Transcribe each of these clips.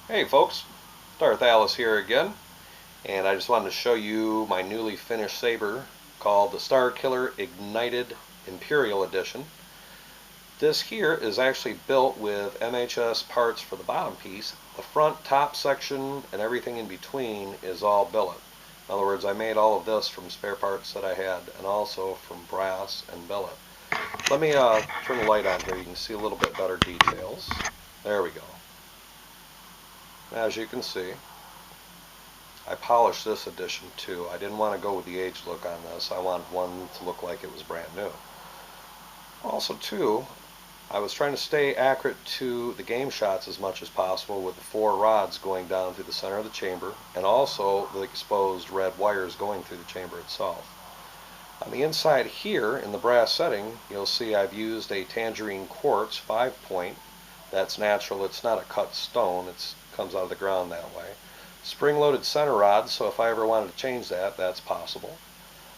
Hey folks, Darth Alice here again, and I just wanted to show you my newly finished saber called the Starkiller Ignited Imperial Edition. This here is actually built with MHS parts for the bottom piece. The front, top section, and everything in between is all billet. In other words, I made all of this from spare parts that I had, and also from brass and billet. Let me turn the light on here. You can see a little bit better details. There we go. As you can see, I polished this edition too. I didn't want to go with the age look on this. I wanted one to look like it was brand new. Also too, I was trying to stay accurate to the game shots as much as possible with the 4 rods going down through the center of the chamber, and also the exposed red wires going through the chamber itself. On the inside here in the brass setting, you'll see I've used a tangerine quartz 5-point. That's natural. It's not a cut stone. It comes out of the ground that way. Spring-loaded center rod, so if I ever wanted to change that, that's possible.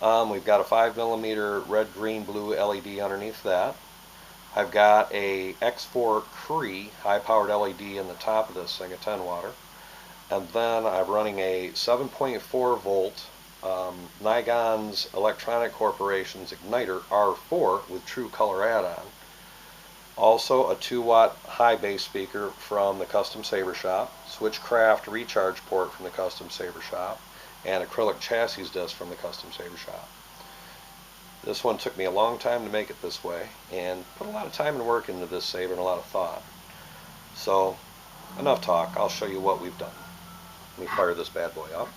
We've got a 5mm red, green, blue LED underneath that. I've got a X4 Cree high-powered LED in the top of this thing, a 10 watter. And then I'm running a 7.4 volt Naigon's Electronic Corporation's Igniter R4 with true color add-on. Also a 2-watt high bass speaker from the Custom Saber Shop, Switchcraft recharge port from the Custom Saber Shop, and acrylic chassis disc from the Custom Saber Shop. This one took me a long time to make it this way, and put a lot of time and work into this saber and a lot of thought. So, enough talk, I'll show you what we've done. Let me fire this bad boy up.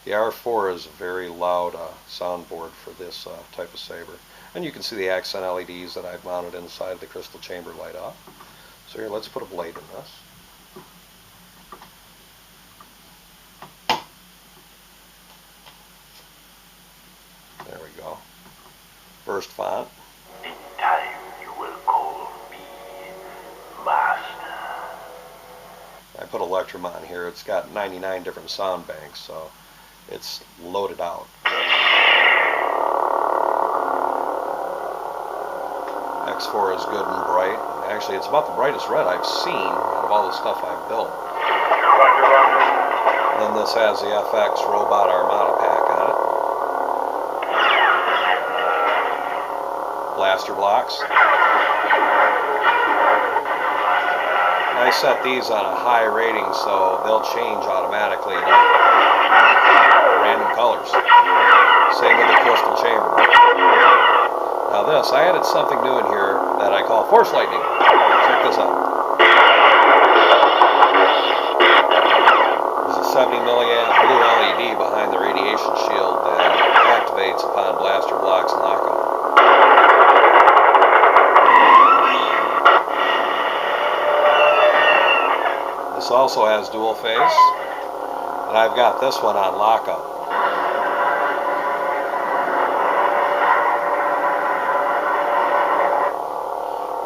The R4 is a very loud soundboard for this type of saber. And you can see the accent LEDs that I've mounted inside the crystal chamber light up. So here, let's put a blade in this. There we go. Burst font. In time you will call me Master. I put Electrum on here. It's got 99 different sound banks, so it's loaded out. X4 is good and bright. Actually, it's about the brightest red I've seen out of all the stuff I've built. And then this has the FX Robot Armada pack on it. Blaster blocks. I set these on a high rating so they'll change automatically to random colors. Same with the crystal chamber. Now this, I added something new in here that I call Force Lightning. Check this out. There's a 70 milliamp blue LED behind the radiation shield that activates upon blaster blocks and lockout. This also has dual phase, and I've got this one on lockout.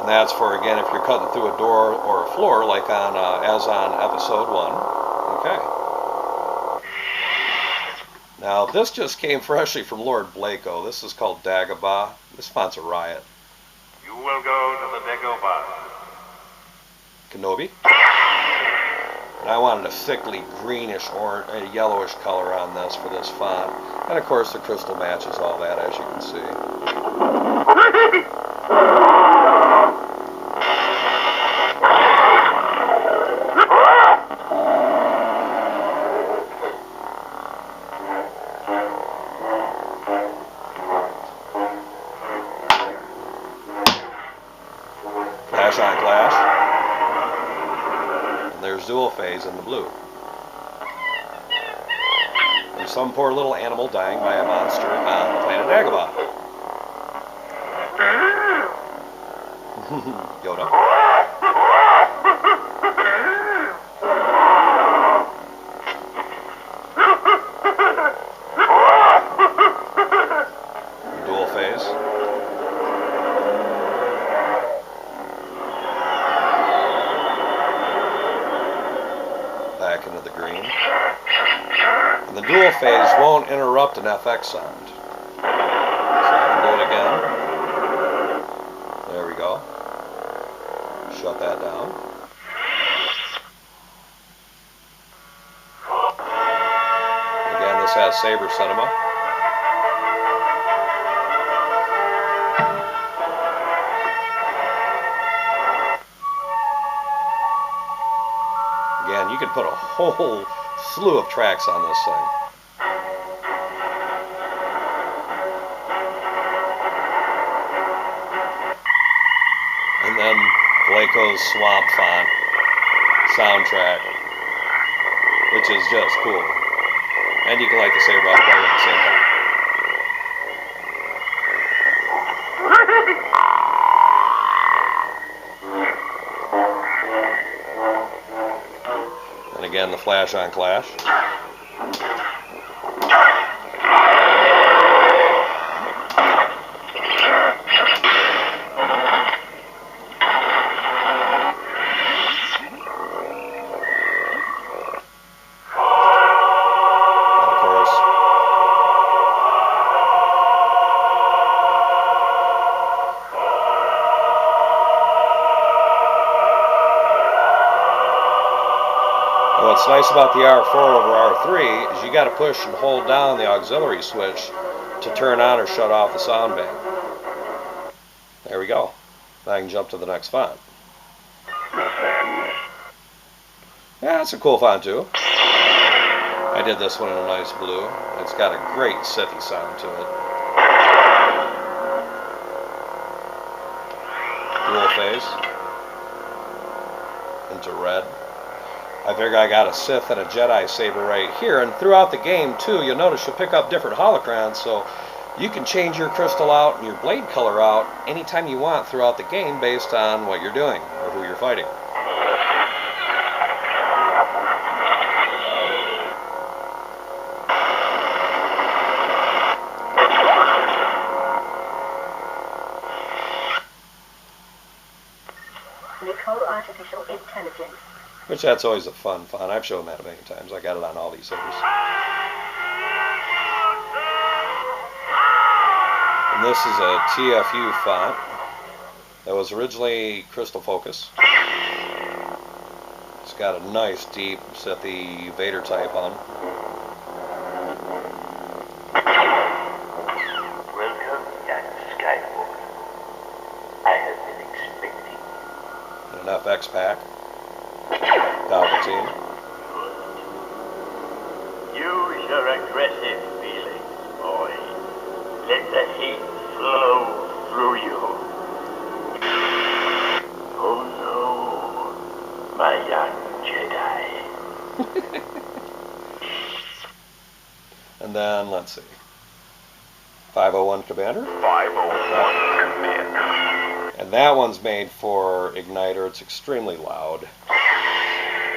And that's for, again, if you're cutting through a door or a floor, like on as on episode 1. Okay. Now this just came freshly from Lord Blako. This is called Dagobah. This font's a riot. You will go to the Dagobah. Kenobi. And I wanted a thickly greenish or a yellowish color on this for this font. And of course the crystal matches all that, as you can see. Flash on clash. And there's dual phase in the blue. And some poor little animal dying by a monster on the planet Dagobah. Yoda. Dual phase. Back into the green. And the dual phase won't interrupt an FX sound. So I can do it again. There we go. Shut that down. Again, this has Saber Cinema. Again, you can put a whole slew of tracks on this thing. And then Blako's Swamp Font soundtrack, which is just cool. And you can light the saber off at the same time. And again, the flash on clash. What's nice about the R4 over R3 is you got to push and hold down the auxiliary switch to turn on or shut off the sound bank. There we go. Now I can jump to the next font. Yeah, it's a cool font too. I did this one in a nice blue. It's got a great Sithy sound to it. Dual phase into red. I figure I got a Sith and a Jedi saber right here, and throughout the game too, you'll notice you'll pick up different holocrons, so you can change your crystal out and your blade color out anytime you want throughout the game based on what you're doing or who you're fighting. Artificial intelligence. Which that's always a fun font. I've shown that many times. I got it on all these sabers. And this is a TFU font that was originally Crystal Focus. It's got a nice deep Sithy Vader type on. Welcome, young Skywalker. I have been expecting. And an FX pack. Palpatine. Use your aggressive feelings, boy. Let the hate flow through you. Oh no, my young Jedi. And then, let's see. 501 Commander. 501 Commander. And that one's made for Igniter. It's extremely loud.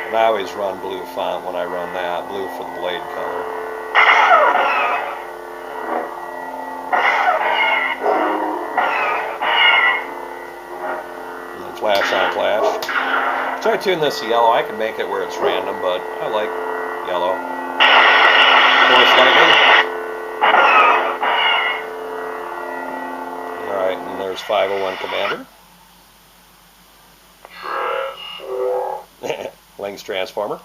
And I always run blue font when I run that. Blue for the blade color. And then flash on flash. So I tune this to yellow. I can make it where it's random, but I like yellow. Force lightning. Alright, and there's 501 Commander. Link's Transformer.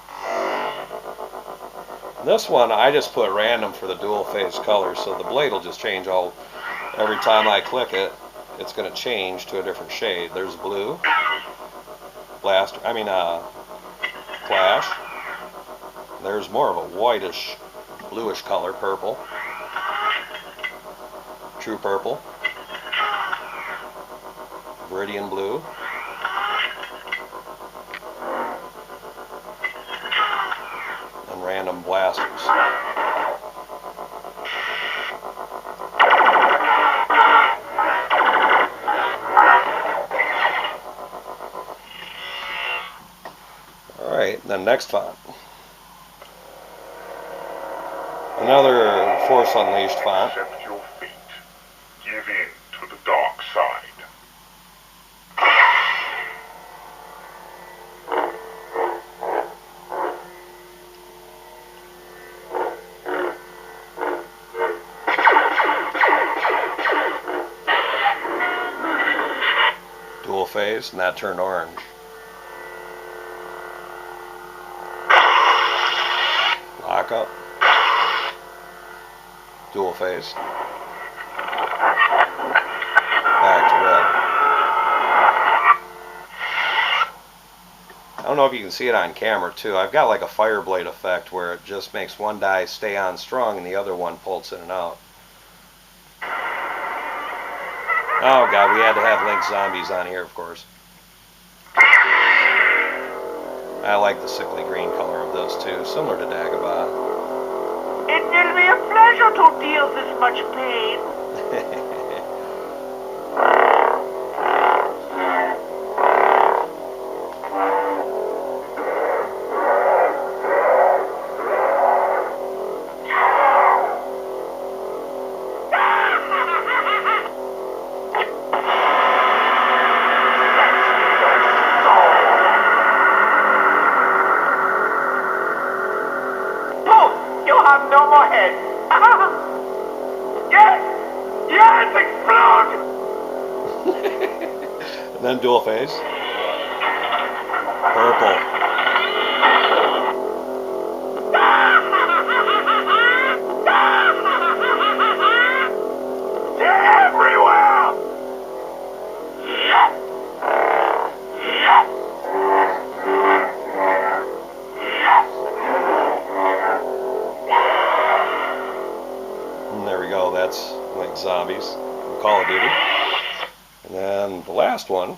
And this one I just put random for the dual phase colors, so the blade will just change all every time I click it. It's going to change to a different shade. There's blue, blaster. Flash. There's more of a whitish, bluish color, purple. True purple. Viridian blue. Random blasters. Alright, then next font. Another Force Unleashed font. Accept your fate. Give in to the dark side. phase, and that turned orange. Lock up. Dual phase. Back to red. I don't know if you can see it on camera too. I've got like a fire blade effect where it just makes one die stay on strong and the other one pulls in and out. Oh god, we had to have Link zombies on here, of course. I like the sickly green color of this too, similar to Dagobah. It will be a pleasure to deal this much pain. No more head. Yes! Yes! Explode! And then dual phase. Purple. They're everywhere! Yes! Yes! There we go, that's like zombies from Call of Duty. And then the last one.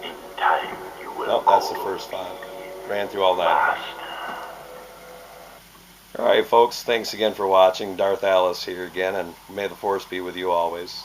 In time you will. Nope, that's the first 5. Ran through all 9. Alright folks, thanks again for watching. Darth Alice here again, and may the Force be with you always.